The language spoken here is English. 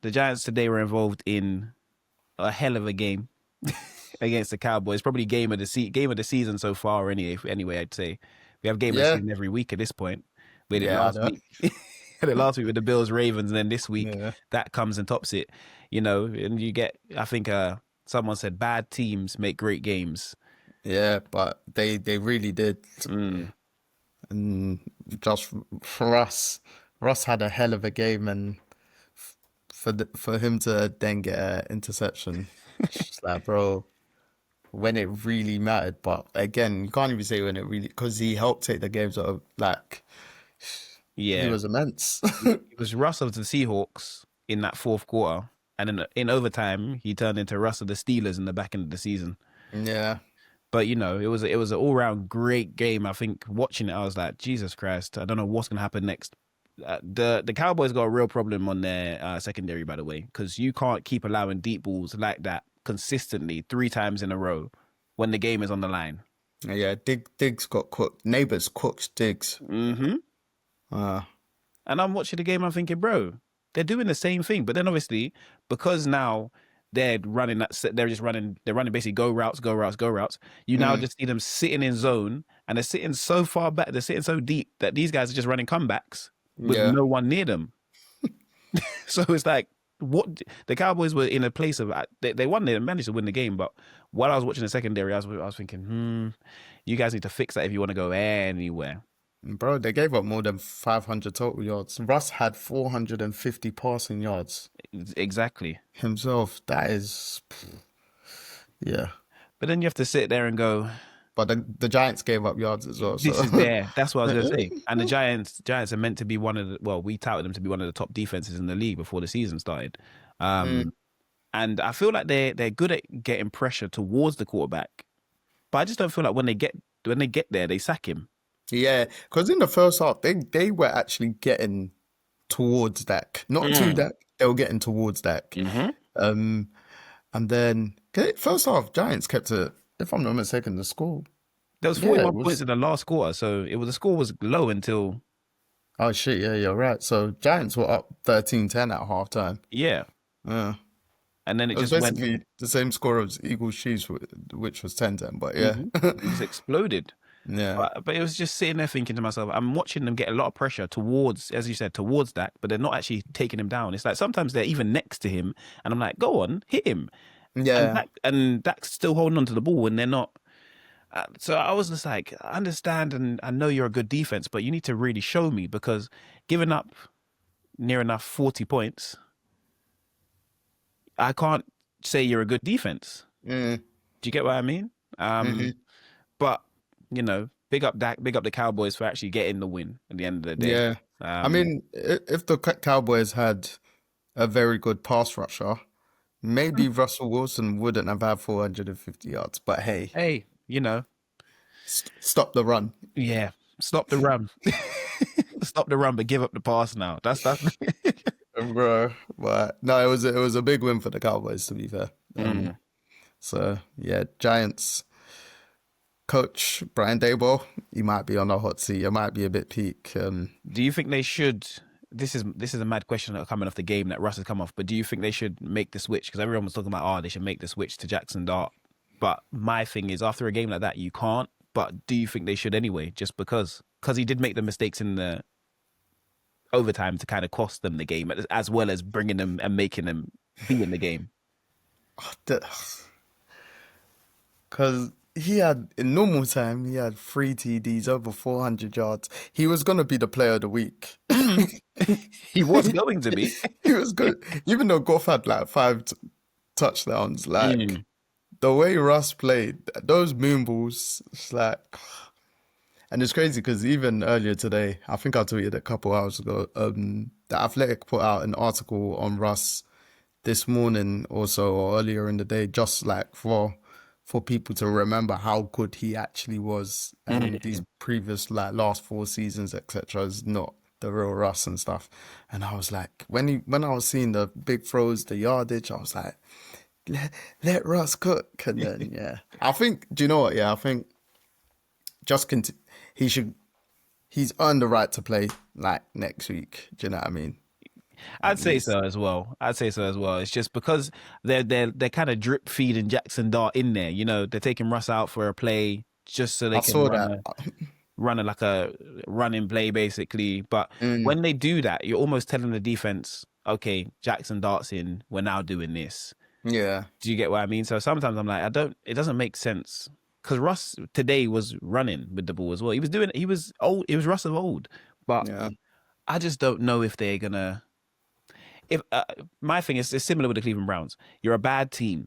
the Giants today were involved in a hell of a game against the Cowboys. Probably game of the season so far. Anyway, I'd say we have game of the Yeah. season every week at this point. We did it Yeah, I last know. week. Had it last week with the Bills, Ravens, and then this week Yeah. that comes and tops it. And you get. I think someone said bad teams make great games. Yeah, but they really did. Mm. And just for us, Russ had a hell of a game, and for him to then get an interception, it's just like, bro, when it really mattered. But again, you can't even say when it really, because he helped take the games out of, like, he Yeah, was immense. it was Russ of the Seahawks in that fourth quarter, and in overtime he turned into Russ of the Steelers in the back end of the season. Yeah. But it was an all round great game. I think watching it, I was like, Jesus Christ, I don't know what's gonna happen next. The Cowboys got a real problem on their secondary, by the way, because you can't keep allowing deep balls like that consistently 3 times in a row when the game is on the line. Yeah, Diggs got cooked. Neighbors cooked Diggs. Mm-hmm. And I'm watching the game, I'm thinking, bro, they're doing the same thing. But then obviously, because now they're running they're running basically go routes. You now just see them sitting in zone, and they're sitting so far back, they're sitting so deep that these guys are just running comebacks with Yeah. no one near them. So it's like, what the Cowboys were in a place of they won, they managed to win the game, but while I was watching the secondary, I was thinking, you guys need to fix that if you want to go anywhere. Bro, they gave up more than 500 total yards. Russ had 450 passing yards Exactly. himself. That is, yeah. But then you have to sit there and go, But the Giants gave up yards as well. this So is there. That's what I was going to say. And the Giants are meant to be we touted them to be one of the top defenses in the league before the season started. And I feel like they're good at getting pressure towards the quarterback. But I just don't feel like when they get there, they sack him. yeah, because in the first half, they were actually getting towards Dak, not to Dak. They were getting towards Dak. And then first half, Giants kept it. If I'm not mistaken, the score. There was 41 points in the last quarter, so the score was low until. Oh shit! Yeah, you're right. So Giants were up 13-10 at halftime. Yeah. And then it was just basically went the same score as Eagles Chiefs, which was 10-10. But yeah, it just exploded. Yeah. But it was just sitting there thinking to myself, I'm watching them get a lot of pressure towards, as you said, towards Dak, but they're not actually taking him down. It's like sometimes they're even next to him, and I'm like, go on, hit him. Yeah. And Dak's still holding on to the ball, and they're not. So I was just like, I understand, and I know you're a good defense, but you need to really show me, because giving up near enough 40 points, I can't say you're a good defense. Do you get what I mean? But, big up Dak, big up the Cowboys for actually getting the win at the end of the day. Yeah. I mean, if the Cowboys had a very good pass rusher, maybe Russell Wilson wouldn't have had 450 yards. But hey, stop the run. Yeah, stop the run. Stop the run, but give up the pass now. That's Bro. But no, it was a big win for the Cowboys, to be fair. So yeah, Giants coach Brian Daboll, he might be on a hot seat. It might be a bit peak. Do you think they should? This is a mad question coming off the game that Russ has come off. But do you think they should make the switch? Because everyone was talking about, they should make the switch to Jackson Dart. But my thing is, after a game like that, you can't. But do you think they should anyway? Just because he did make the mistakes in the overtime to kind of cost them the game, as well as bringing them and making them be in the game. Because in normal time, he had 3 TDs, over 400 yards. He was going to be the player of the week. He was going to be. He was good. Even though Goff had like 5 touchdowns, the way Russ played, those moon balls, it's like... And it's crazy because even earlier today, I think I tweeted a couple hours ago, The Athletic put out an article on Russ this morning also, or earlier in the day, just like for people to remember how good he actually was. And these previous last 4 seasons, etc., is not the real Russ and stuff. And I was like, when I was seeing the big throws, the yardage, I was like, let Russ cook. And then, yeah. I think, do you know what? Yeah, I think he's earned the right to play like next week. Do you know what I mean? I'd at say least. so as well. I'd say so as well. It's just because they're kind of drip feeding Jackson Dart in there. You know, they're taking Russ out for a play just so I they can saw that. run a like a running play basically. But Mm, when they do that, you're almost telling the defense, okay, Jackson Dart's in. We're now doing this. yeah, Do you get what I mean? So sometimes I'm like, I don't. It doesn't make sense because Russ today was running with the ball as well. He was doing. He was old. It was Russ of old, but yeah, I just don't know if they're gonna. If my thing is, it's similar with the Cleveland Browns. You're a bad team.